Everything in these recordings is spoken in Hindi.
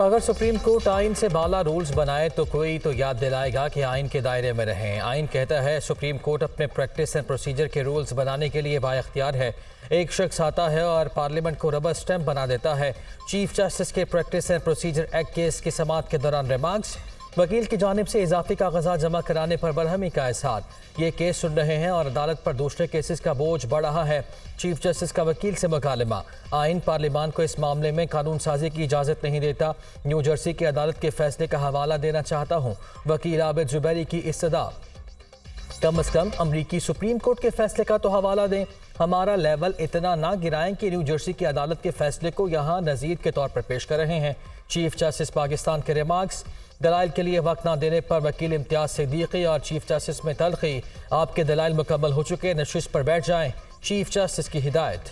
अगर सुप्रीम कोर्ट आइन से बाला रूल्स बनाए तो कोई तो याद दिलाएगा कि आइन के दायरे में रहें। आइन कहता है सुप्रीम कोर्ट अपने प्रैक्टिस एंड प्रोसीजर के रूल्स बनाने के लिए बाइख्तियार है। एक शख्स आता है और पार्लियामेंट को रबर स्टैंप बना देता है। चीफ जस्टिस के practice and procedure act case की समाअत के दौरान रिमार्क्स। वकील की जानिब से इजाफी कागजात जमा कराने पर बरहमी का इजहार। ये केस सुन रहे हैं और अदालत पर दूसरे केसेस का बोझ बढ़ रहा है। चीफ जस्टिस का वकील से मुकालमा। आइन पार्लियामान को इस मामले में कानून साजी की इजाज़त नहीं देता। न्यू जर्सी की अदालत के फैसले का हवाला देना चाहता हूँ। वकील आबिद जुबैरी की इस्तदा। कम अज़ कम अमरीकी सुप्रीम कोर्ट के फैसले का तो हवाला दें। हमारा लेवल इतना ना गिराएं कि न्यू जर्सी की अदालत के फैसले को यहाँ नज़ीर के तौर पर पेश कर रहे हैं। चीफ जस्टिस पाकिस्तान के रिमार्क्स। दलाइल के लिए वक्त ना देने पर वकील इम्तियाज सिद्दीकी और चीफ जस्टिस में तलखी। आपके दलाइल मुकम्मल हो चुके, नशिस्त पर बैठ जाएं। चीफ जस्टिस की हिदायत।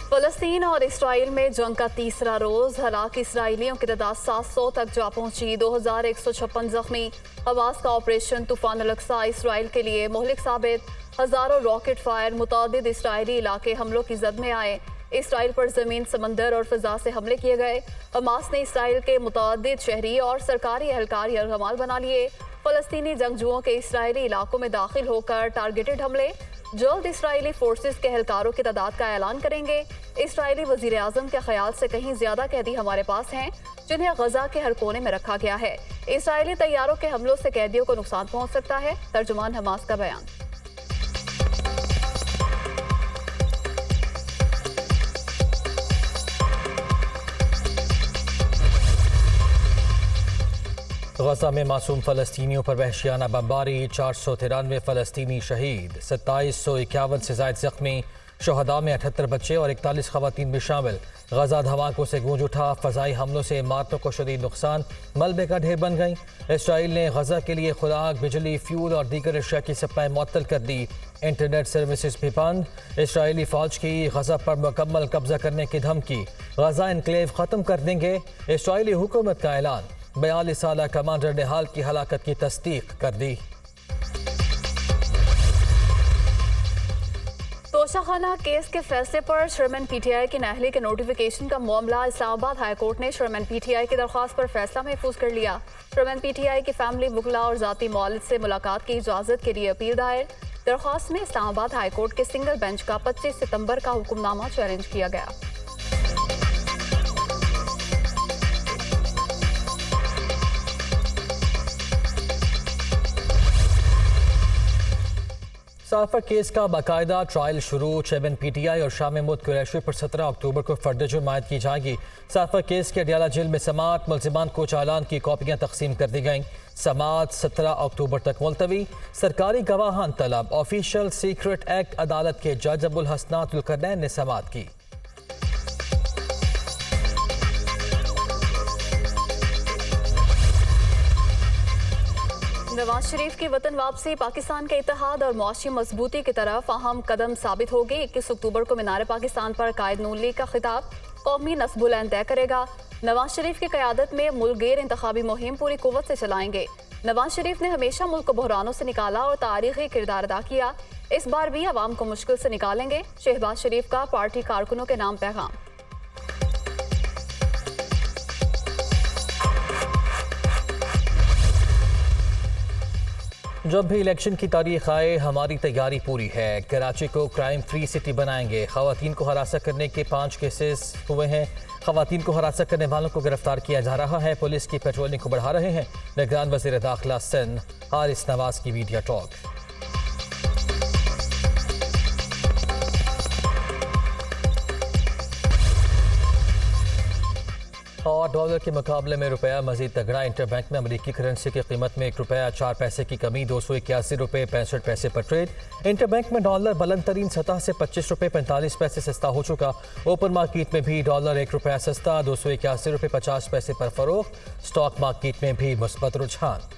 फ़लस्तीन और इसराइल में जंग का तीसरा रोज। हलाक इसराइलियों की तादाद 700 तक जा पहुंची। 2156 जख्मी। हमास का ऑपरेशन तूफान अल-अक्सा इसराइल के लिए मुहलिक साबित। हजारों रॉकेट फायर मुतादिद इसराइली इलाके हमलों की जद में आए। इसराइल पर जमीन, समंदर और फिजा से हमले किए गए। हमास ने इसराइल के मुतादिद शहरी और सरकारी एहलकार यरगमाल बना लिए। फ़लस्तीनी जंगजुओं के इसराइली इलाकों में दाखिल होकर टारगेटेड हमले। जल्द इसराइली फोर्सेस के एहलकारों की तादाद का ऐलान करेंगे। इसराइली वजीर आजम के ख्याल से कहीं ज्यादा कैदी हमारे पास हैं जिन्हें गजा के हर कोने में रखा गया है। इसराइली तैयारों के हमलों से कैदियों को नुकसान पहुंच सकता है। तर्जुमान हमास का बयान। गजा में मासूम फ़लस्तीनियों पर वहशियाना बमबारी। 493 फ़लस्तीनी शहीद, 2751 से ज़ायद जख्मी। शहदा में 78 बच्चे और 41 खवातीन भी शामिल। गजा धमाकों से गूंज उठा। फ़ज़ाई हमलों से इमारतों को शदीद नुकसान, मलबे का ढेर बन गई। इसराइल ने गजा के लिए खुराक, बिजली, फ्यूल और दीगर अशिया की सप्लाई मुअत्तल कर दी। इंटरनेट सर्विसेज भी बंद। इसराइली फ़ौज की गजा पर मुकम्मल कब्जा करने की धमकी। गजा इनक्लेव ख़त्म कर देंगे, इसराइली हुकूमत का ऐलान। 42 साला कमांडर ने हाल की हलाकत की तस्दीक कर दी। तोशाखाना केस के फैसले पर चेयरमैन पीटीआई की नाअहली के नोटिफिकेशन का मामला। इस्लामाबाद हाई कोर्ट ने चेयरमैन पीटीआई की दरख्वास्त पर फैसला महफूज कर लिया। चेयरमैन पीटीआई की फैमिली, वकला और जाती मौलिद से मुलाकात की इजाजत के लिए अपील दायर। दरख्वास्त में इस्लामाबाद हाई कोर्ट के सिंगल बेंच का 25 सितंबर का हुक्मनामा चैलेंज किया गया। साफा केस का बाकायदा ट्रायल शुरू। चेयरमैन पीटीआई और शाह महमूद कुरैशी पर 17 अक्टूबर को फर्द जुर्म आयद की जाएगी। साफा केस के अडियाला जेल में समाअत। मुल्जिमान को चालान की कॉपियां तकसीम कर दी गईं। समाअत 17 अक्टूबर तक मुलतवी। सरकारी गवाहान तलब। ऑफिशियल सीक्रेट एक्ट अदालत के जज अबुल हसनात जुल्करनैन ने समाअत की। नवाज शरीफ की वतन वापसी पाकिस्तान के इत्तेहाद और मुआशी मजबूती की तरफ अहम कदम साबित होगी। 21 अक्टूबर को मीनार पाकिस्तान पर कायद नून लीग का खिताब कौमी नस्बुलैन तय करेगा। नवाज शरीफ की क़यादत में मुल्क गैर इंतखाबी मुहिम पूरी कुव्वत से चलाएंगे। नवाज शरीफ ने हमेशा मुल्क को बहरानों से निकाला और तारीखी किरदार अदा किया। इस बार भी अवाम को मुश्किल से निकालेंगे। शहबाज शरीफ का पार्टी कारकुनों के नाम पैगाम। जब भी इलेक्शन की तारीख आए हमारी तैयारी पूरी है। कराची को क्राइम फ्री सिटी बनाएंगे। खवातीन को हरासा करने के 5 केसेस हुए हैं। खवातीन को हरासा करने वालों को गिरफ्तार किया जा रहा है। पुलिस की पेट्रोलिंग को बढ़ा रहे हैं। निगरान वज़ीर दाखिला सिंध हारिस नवाज की मीडिया टॉक। और डॉलर के मुकाबले में रुपया मजीद तगड़ा। इंटरबैंक में अमरीकी करेंसी की कीमत में 1 रुपया 4 पैसे की कमी। 281 रुपये 65 पैसे पर ट्रेड। इंटरबैंक में डॉलर बुलंद तरीन सतह से 25 रुपये 45 पैसे सस्ता हो चुका। ओपन मार्केट में भी डॉलर 1 रुपया सस्ता, 281 रुपये 50 पैसे पर फरोख्त। स्टॉक मार्केट में भी मुस्बत रुझान।